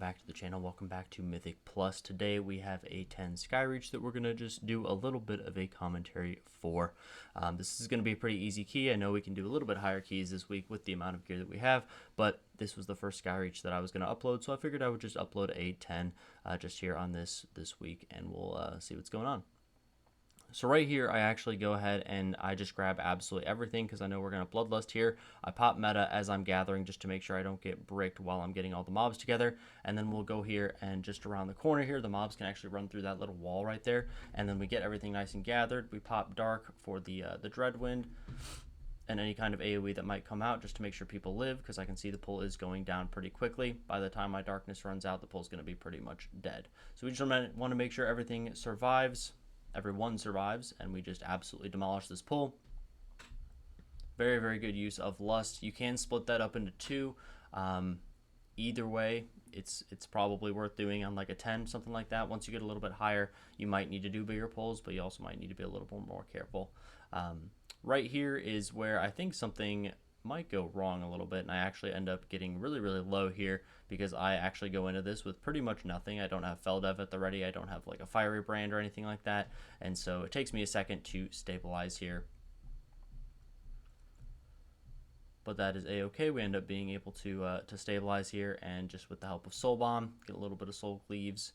back to the channel. Welcome back to Mythic Plus. Today we have a 10 Skyreach that we're going to just do a little bit of a commentary for. This is going to be a pretty easy key. I know we can do a little bit higher keys this week with the amount of gear that we have, but this was the first Skyreach that I was going to upload, so I figured I would just upload a 10 just here on this week, and we'll see what's going on. So right here, I actually go ahead and I just grab absolutely everything because I know we're going to Bloodlust here. I pop meta as I'm gathering just to make sure I don't get bricked while I'm getting all the mobs together. And then we'll go here and just around the corner here, the mobs can actually run through that little wall right there. And then we get everything nice and gathered. We pop Dark for the Dreadwind and any kind of AoE that might come out just to make sure people live, because I can see the pull is going down pretty quickly. By the time my darkness runs out, the pull is going to be pretty much dead. So we just want to make sure everything survives. Everyone survives, and we just absolutely demolish this pull. Very, very good use of Lust. You can split that up into two. Either way, it's probably worth doing on like a 10, something like that. Once you get a little bit higher, you might need to do bigger pulls, but you also might need to be a little bit more careful. Right here is where I think something might go wrong a little bit, and I actually end up getting really, really low here because I actually go into this with pretty much nothing. I don't have Feldev at the ready. I don't have like a Fiery Brand or anything like that, and so it takes me a second to stabilize here. But that is a-okay. We end up being able to stabilize here, and just with the help of Soul Bomb, get a little bit of Soul Cleaves.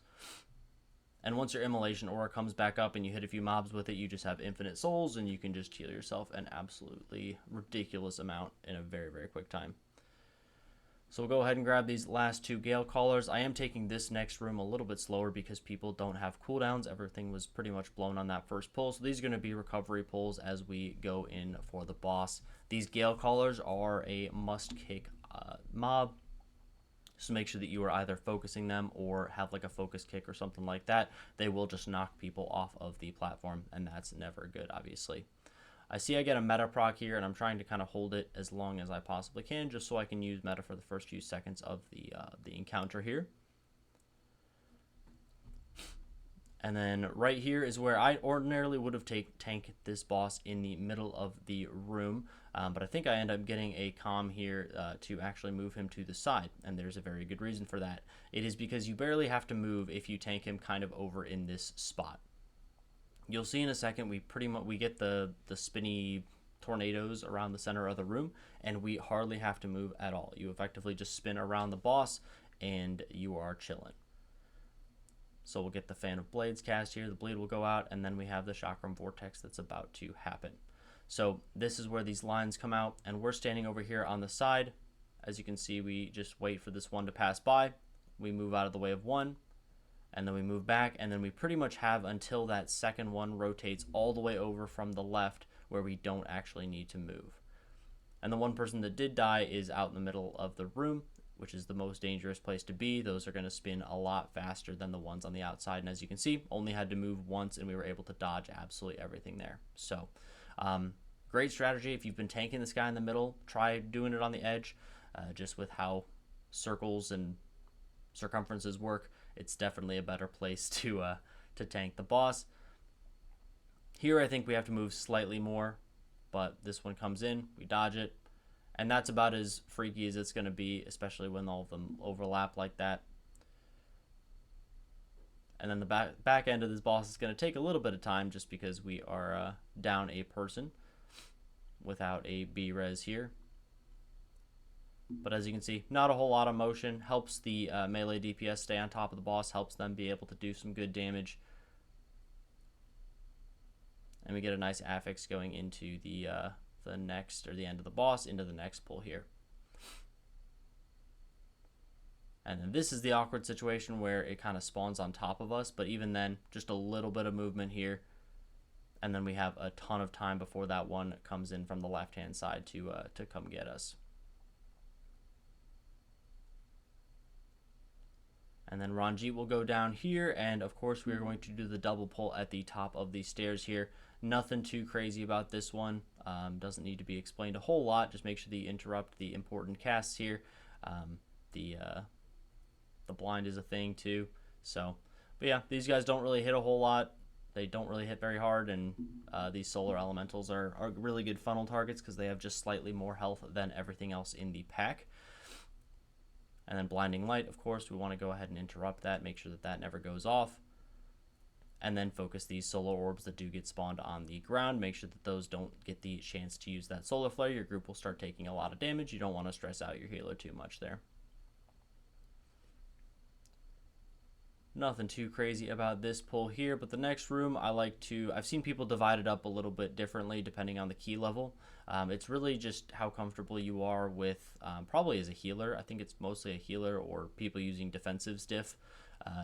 And once your Immolation Aura comes back up and you hit a few mobs with it, you just have infinite souls, and you can just heal yourself an absolutely ridiculous amount in a very, very quick time. So we'll go ahead and grab these last two Gale Callers. I am taking this next room a little bit slower because people don't have cooldowns. Everything was pretty much blown on that first pull. So these are going to be recovery pulls as we go in for the boss. These Gale Callers are a must-kick mob. So make sure that you are either focusing them or have like a focus kick or something like that. They will just knock people off of the platform, and that's never good, obviously. I see I get a meta proc here, and I'm trying to kind of hold it as long as I possibly can, just so I can use meta for the first few seconds of the encounter here. And then right here is where I ordinarily would have tanked this boss in the middle of the room, but I think I end up getting a calm here to actually move him to the side, and there's a very good reason for that. It is because you barely have to move if you tank him kind of over in this spot. You'll see in a second we get the spinny tornadoes around the center of the room, and we hardly have to move at all. You effectively just spin around the boss, and you are chilling. So we'll get the Fan of Blades cast here, the bleed will go out, and then we have the Chakram Vortex that's about to happen. So this is where these lines come out, and we're standing over here on the side. As you can see, we just wait for this one to pass by. We move out of the way of one, and then we move back, and then we pretty much have until that second one rotates all the way over from the left where we don't actually need to move. And the one person that did die is out in the middle of the room, which is the most dangerous place to be. Those are going to spin a lot faster than the ones on the outside. And as you can see, only had to move once, and we were able to dodge absolutely everything there. So great strategy. If you've been tanking this guy in the middle, try doing it on the edge. Just with how circles and circumferences work, it's definitely a better place to tank the boss. Here I think we have to move slightly more, but this one comes in, we dodge it. And that's about as freaky as it's going to be, especially when all of them overlap like that. And then the back end of this boss is going to take a little bit of time just because we are down a person without a B-res here. But as you can see, not a whole lot of motion. Helps the melee DPS stay on top of the boss, helps them be able to do some good damage. And we get a nice affix going into the next, or the end of the boss, into the next pull here. And then this is the awkward situation where it kind of spawns on top of us, but even then, just a little bit of movement here, and then we have a ton of time before that one comes in from the left hand side to come get us. And then Ranjit will go down here, and of course we are going to do the double pull at the top of the stairs here. Nothing too crazy about this one. Doesn't need to be explained a whole lot. Just make sure that you interrupt the important casts here. The blind is a thing too. So, but yeah, these guys don't really hit a whole lot. They don't really hit very hard, and these solar elementals are really good funnel targets because they have just slightly more health than everything else in the pack. And then blinding light, of course, we want to go ahead and interrupt that, make sure that that never goes off. And then focus these solar orbs that do get spawned on the ground. Make sure that those don't get the chance to use that solar flare. Your group will start taking a lot of damage. You don't want to stress out your healer too much there. Nothing too crazy about this pull here, but the next room I've seen people divide it up a little bit differently depending on the key level. It's really just how comfortable you are with, probably as a healer. I think it's mostly a healer or people using defensive stiff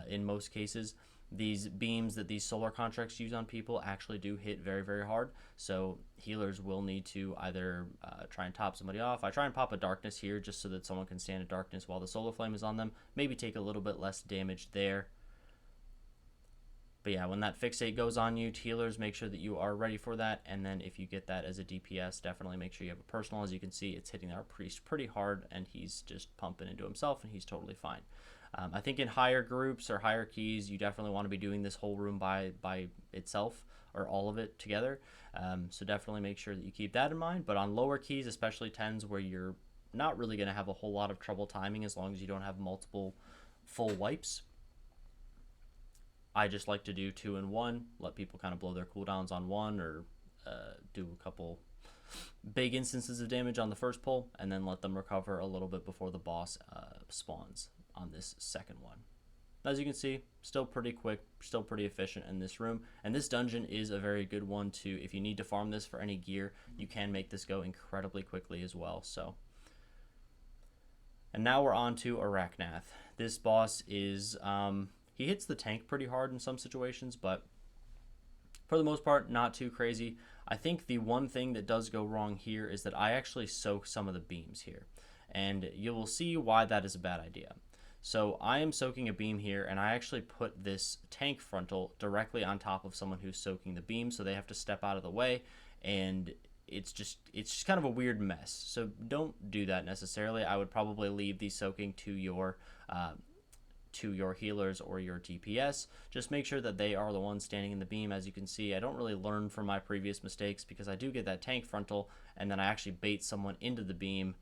in most cases. These beams that these solar contracts use on people actually do hit very, very hard. So healers will need to either try and top somebody off. I try and pop a darkness here just so that someone can stand in darkness while the solar flame is on them. Maybe take a little bit less damage there. But yeah, when that fixate goes on you, healers, make sure that you are ready for that. And then if you get that as a DPS, definitely make sure you have a personal. As you can see, it's hitting our priest pretty hard, and he's just pumping into himself, and he's totally fine. I think in higher groups or higher keys, you definitely want to be doing this whole room by itself, or all of it together. So definitely make sure that you keep that in mind. But on lower keys, especially 10s, where you're not really going to have a whole lot of trouble timing as long as you don't have multiple full wipes, I just like to do 2 and 1, let people kind of blow their cooldowns on 1, or do a couple big instances of damage on the first pull, and then let them recover a little bit before the boss spawns on this second one. As you can see, still pretty quick, still pretty efficient in this room, and this dungeon is a very good one to, if you need to farm this for any gear, you can make this go incredibly quickly as well. So, and now we're on to Arachnath. This boss is he hits the tank pretty hard in some situations, but for the most part, not too crazy. I think the one thing that does go wrong here is that I actually soak some of the beams here, and you will see why that is a bad idea. So I am soaking a beam here, and I actually put this tank frontal directly on top of someone who's soaking the beam, so they have to step out of the way, and it's just kind of a weird mess. So don't do that necessarily. I would probably leave the soaking to your healers or your DPS. Just make sure that they are the ones standing in the beam. As you can see, I don't really learn from my previous mistakes because I do get that tank frontal, and then I actually bait someone into the beam,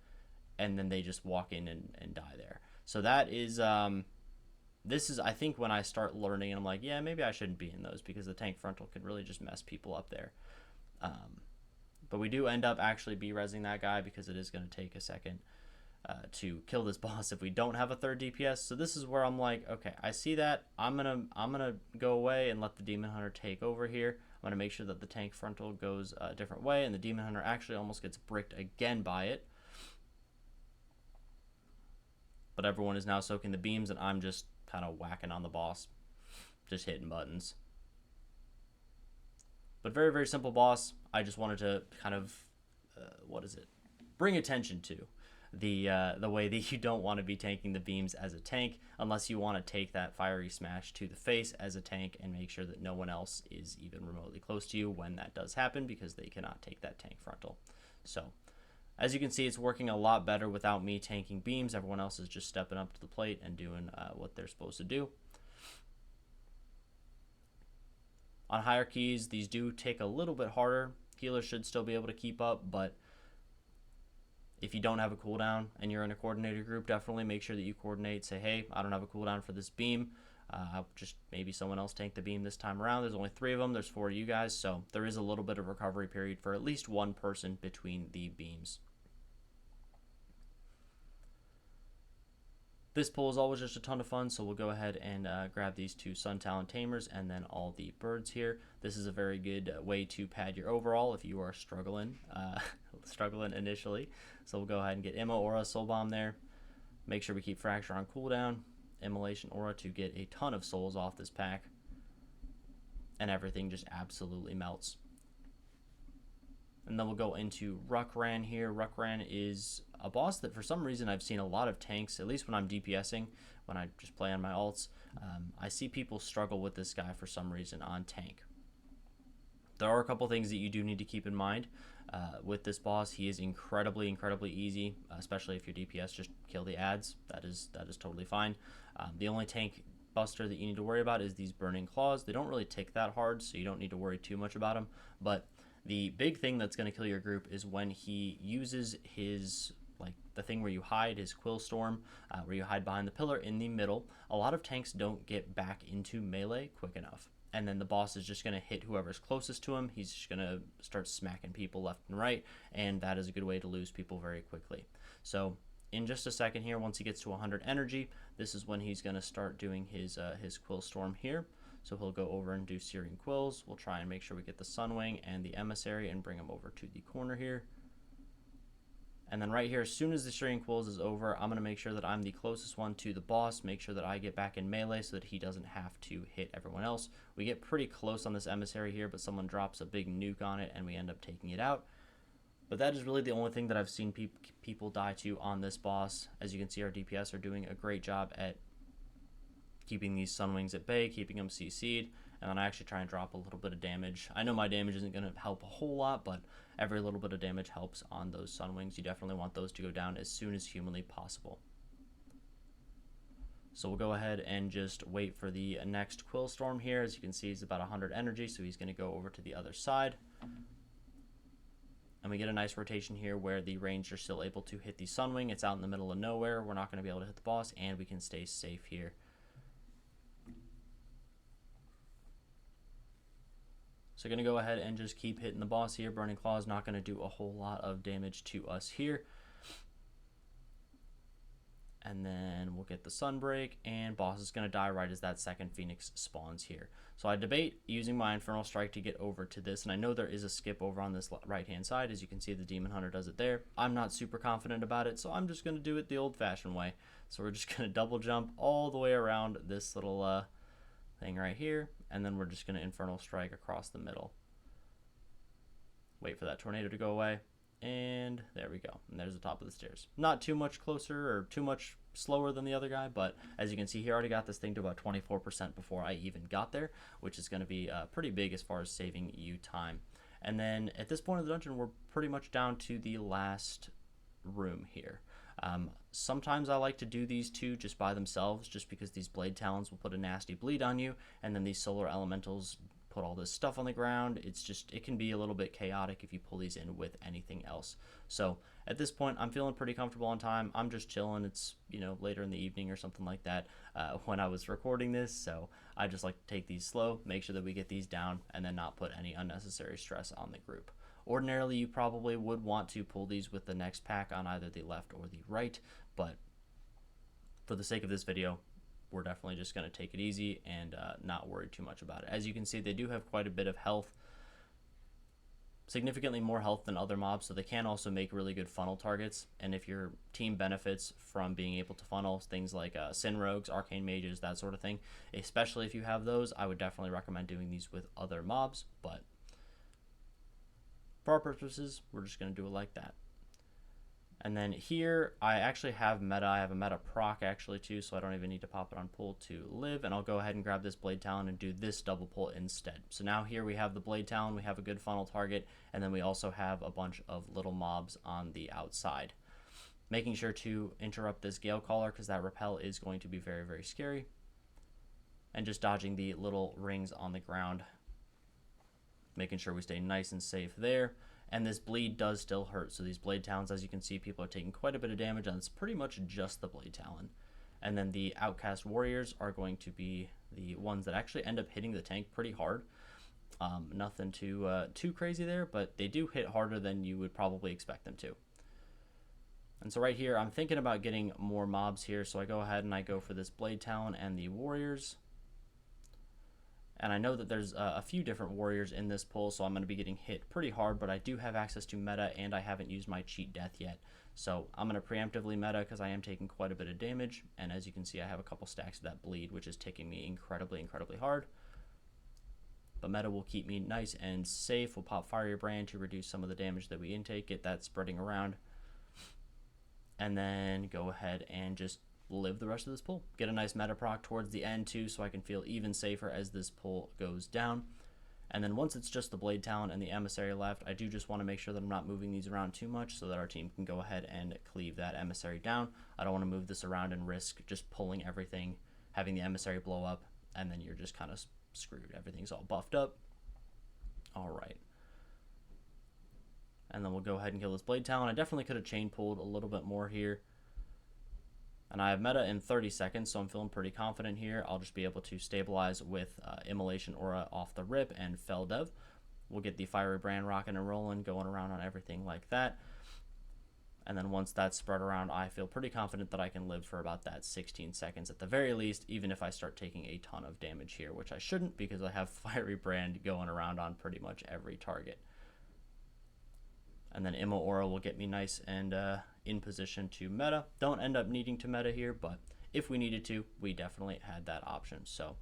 and then they just walk in and die there. So that is, this is, I think, when I start learning, and I'm like, yeah, maybe I shouldn't be in those because the tank frontal could really just mess people up there. But we do end up actually B-resing that guy because it is going to take a second to kill this boss if we don't have a third DPS. So this is where I'm like, okay, I see that. I'm gonna go away and let the Demon Hunter take over here. I'm gonna make sure that the tank frontal goes a different way, and the Demon Hunter actually almost gets bricked again by it. But everyone is now soaking the beams, and I'm just kind of whacking on the boss, just hitting buttons. But very, very simple boss. I just wanted to kind of, bring attention to the way that you don't want to be tanking the beams as a tank unless you want to take that fiery smash to the face as a tank and make sure that no one else is even remotely close to you when that does happen, because they cannot take that tank frontal. So as you can see, it's working a lot better without me tanking beams. Everyone else is just stepping up to the plate and doing what they're supposed to do. On higher keys, these do take a little bit harder. Healers should still be able to keep up, but if you don't have a cooldown and you're in a coordinator group, definitely make sure that you coordinate. Say, hey, I don't have a cooldown for this beam. Just maybe someone else tank the beam this time around. There's only 3 of them. There's 4 of you guys, so there is a little bit of recovery period for at least one person between the beams. This pull is always just a ton of fun, so we'll go ahead and grab these 2 Sun Talon Tamers and then all the birds here. This is a very good way to pad your overall if you are struggling initially. So we'll go ahead and get Immo, Aura, Soul Bomb there. Make sure we keep Fracture on cooldown. Immolation Aura to get a ton of souls off this pack. And everything just absolutely melts. And then we'll go into Rukran here. Rukran is a boss that for some reason I've seen a lot of tanks, at least when I'm DPSing, when I just play on my alts. I see people struggle with this guy for some reason on tank. There are a couple things that you do need to keep in mind with this boss. He is incredibly, incredibly easy, especially if your DPS just kill the ads. That is totally fine. The only tank buster that you need to worry about is these Burning Claws. They don't really tick that hard, so you don't need to worry too much about them. But the big thing that's going to kill your group is when he uses his the thing where you hide, his Quill Storm, where you hide behind the pillar in the middle. A lot of tanks don't get back into melee quick enough. And then the boss is just going to hit whoever's closest to him. He's just going to start smacking people left and right, and that is a good way to lose people very quickly. So in just a second here, once he gets to 100 energy, this is when he's going to start doing his Quill Storm here. So he'll go over and do Searing Quills. We'll try and make sure we get the Sunwing and the Emissary and bring him over to the corner here. And then right here, as soon as the Searing Quills is over, I'm going to make sure that I'm the closest one to the boss, make sure that I get back in melee so that he doesn't have to hit everyone else. We get pretty close on this Emissary here, but someone drops a big nuke on it and we end up taking it out. But that is really the only thing that I've seen people die to on this boss. As you can see, our DPS are doing a great job at keeping these Sunwings at bay, keeping them CC'd, and then I actually try and drop a little bit of damage. I know my damage isn't going to help a whole lot, but every little bit of damage helps on those Sunwings. You definitely want those to go down as soon as humanly possible. So we'll go ahead and just wait for the next Quill Storm here. As you can see, he's about 100 energy, so he's going to go over to the other side. And we get a nice rotation here where the Ranger is still able to hit the Sunwing. It's out in the middle of nowhere. We're not going to be able to hit the boss, and we can stay safe here. So going to go ahead and just keep hitting the boss here. Burning Claw is not going to do a whole lot of damage to us here. And then we'll get the Sunbreak, and boss is going to die right as that second Phoenix spawns here. So I debate using my Infernal Strike to get over to this, and I know there is a skip over on this right-hand side. As you can see, the Demon Hunter does it there. I'm not super confident about it, so I'm just going to do it the old-fashioned way. So we're just going to double jump all the way around this little thing right here, and then we're just going to Infernal Strike across the middle. Wait for that tornado to go away, and there we go. And there's the top of the stairs. Not too much closer or too much slower than the other guy, but as you can see, he already got this thing to about 24% before I even got there, which is going to be pretty big as far as saving you time. And then at this point of the dungeon, we're pretty much down to the last room here. Sometimes I like to do these two just by themselves, just because these Blade Talons will put a nasty bleed on you, and then these Solar Elementals put all this stuff on the ground. It can be a little bit chaotic if you pull these in with anything else. So at this point, I'm feeling pretty comfortable on time. I'm just chilling. It's, later in the evening or something like that when I was recording this, so I just like to take these slow, make sure that we get these down, and then not put any unnecessary stress on the group. Ordinarily, you probably would want to pull these with the next pack on either the left or the right, but for the sake of this video, we're definitely just going to take it easy and not worry too much about it. As you can see, they do have quite a bit of health, significantly more health than other mobs, so they can also make really good funnel targets. And if your team benefits from being able to funnel things like Sin Rogues, Arcane Mages, that sort of thing, especially if you have those, I would definitely recommend doing these with other mobs, but for our purposes, we're just going to do it like that. And then here, I actually have meta. I have a meta proc actually too, so I don't even need to pop it on pull to live. And I'll go ahead and grab this Blade Talon and do this double pull instead. So now here we have the Blade Talon, we have a good funnel target, and then we also have a bunch of little mobs on the outside. Making sure to interrupt this Gale Caller, because that repel is going to be very, very scary. And just dodging the little rings on the ground. Making sure we stay nice and safe there. And this bleed does still hurt, so these Blade Talons, as you can see, people are taking quite a bit of damage, and it's pretty much just the Blade Talon. And then the Outcast Warriors are going to be the ones that actually end up hitting the tank pretty hard. Nothing too crazy there, but they do hit harder than you would probably expect them to. And so right here, I'm thinking about getting more mobs here, so I go ahead and I go for this Blade Talon and the Warriors. And I know that there's a few different warriors in this pull, so I'm going to be getting hit pretty hard, but I do have access to meta, and I haven't used my cheat death yet. So I'm going to preemptively meta because I am taking quite a bit of damage, and as you can see, I have a couple stacks of that bleed, which is ticking me incredibly, incredibly hard. But meta will keep me nice and safe. We'll pop Fiery Brand to reduce some of the damage that we intake, get that spreading around, and then go ahead and just live the rest of this pull. Get a nice meta proc towards the end too, so I can feel even safer as this pull goes down. And then once it's just the Blade Talon and the Emissary left, I do just want to make sure that I'm not moving these around too much so that our team can go ahead and cleave that Emissary down. I don't want to move this around and risk just pulling everything, having the Emissary blow up, and then you're just kind of screwed. Everything's all buffed up. All right. And then we'll go ahead and kill this Blade Talon. I definitely could have chain pulled a little bit more here. And I have meta in 30 seconds, so I'm feeling pretty confident here. I'll just be able to stabilize with Immolation Aura off the rip and Fell Dev. We'll get the Fiery Brand rocking and rolling, going around on everything like that. And then once that's spread around, I feel pretty confident that I can live for about that 16 seconds at the very least, even if I start taking a ton of damage here, which I shouldn't because I have Fiery Brand going around on pretty much every target. And then Immo Aura will get me nice and in position to meta. Don't end up needing to meta here, but if we needed to, we definitely had that option. So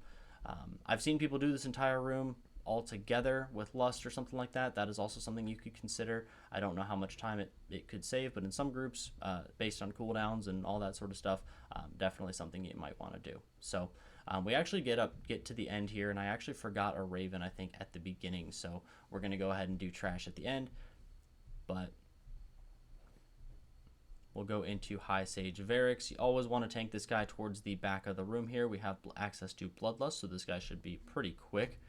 I've seen people do this entire room all together with Lust or something like that. That is also something you could consider. I don't know how much time it could save, but in some groups, based on cooldowns and all that sort of stuff, definitely something you might want to do. So we actually get to the end here, and I actually forgot a Raven, I think, at the beginning. So we're going to go ahead and do trash at the end. But we'll go into High Sage Varix. You always want to tank this guy towards the back of the room here. We have access to Bloodlust, so this guy should be pretty quick.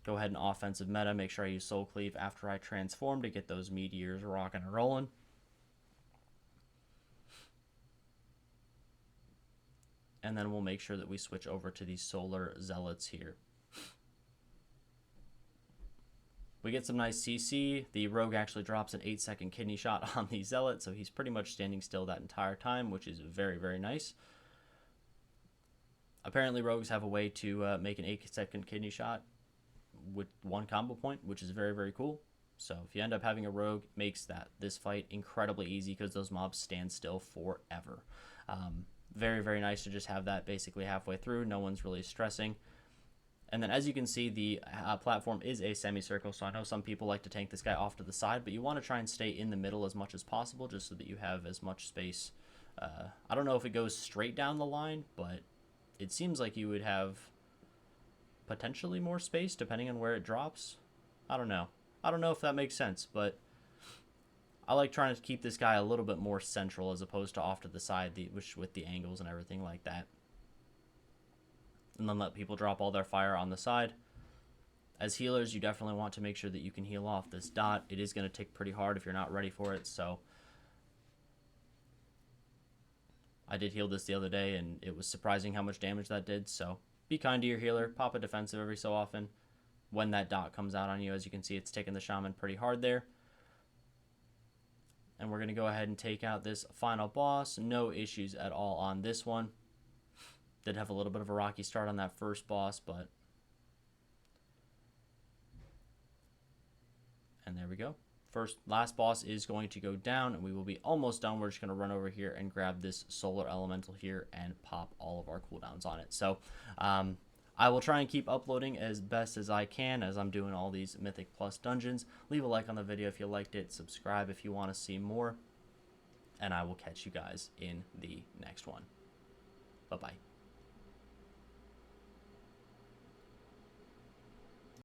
Go ahead and offensive meta. Make sure I use Soul Cleave after I transform to get those meteors rocking and rolling. And then we'll make sure that we switch over to the Solar Zealots here. We get some nice CC. The Rogue actually drops an 8-second kidney shot on the Zealot, so he's pretty much standing still that entire time, which is very, very nice. Apparently, Rogues have a way to make an 8-second kidney shot with one combo point, which is very, very cool. So if you end up having a Rogue, it makes this fight incredibly easy because those mobs stand still forever. Very, very nice to just have that basically halfway through. No one's really stressing. And then as you can see, the platform is a semicircle, so I know some people like to tank this guy off to the side, but you want to try and stay in the middle as much as possible just so that you have as much space. I don't know if it goes straight down the line, but it seems like you would have potentially more space depending on where it drops. I don't know. I don't know if that makes sense, but I like trying to keep this guy a little bit more central as opposed to off to the side, which with the angles and everything like that. And then let people drop all their fire on the side. As healers, you definitely want to make sure that you can heal off this dot. It is going to tick pretty hard if you're not ready for it, so I did heal this the other day, and it was surprising how much damage that did, so be kind to your healer. Pop a defensive every so often. When that dot comes out on you, as you can see, it's taking the Shaman pretty hard there. And we're going to go ahead and take out this final boss. No issues at all on this one. Did have a little bit of a rocky start on that first boss, but... And there we go. Last boss is going to go down, and we will be almost done. We're just going to run over here and grab this Solar Elemental here and pop all of our cooldowns on it. So, I will try and keep uploading as best as I can as I'm doing all these Mythic Plus dungeons. Leave a like on the video if you liked it. Subscribe if you want to see more. And I will catch you guys in the next one.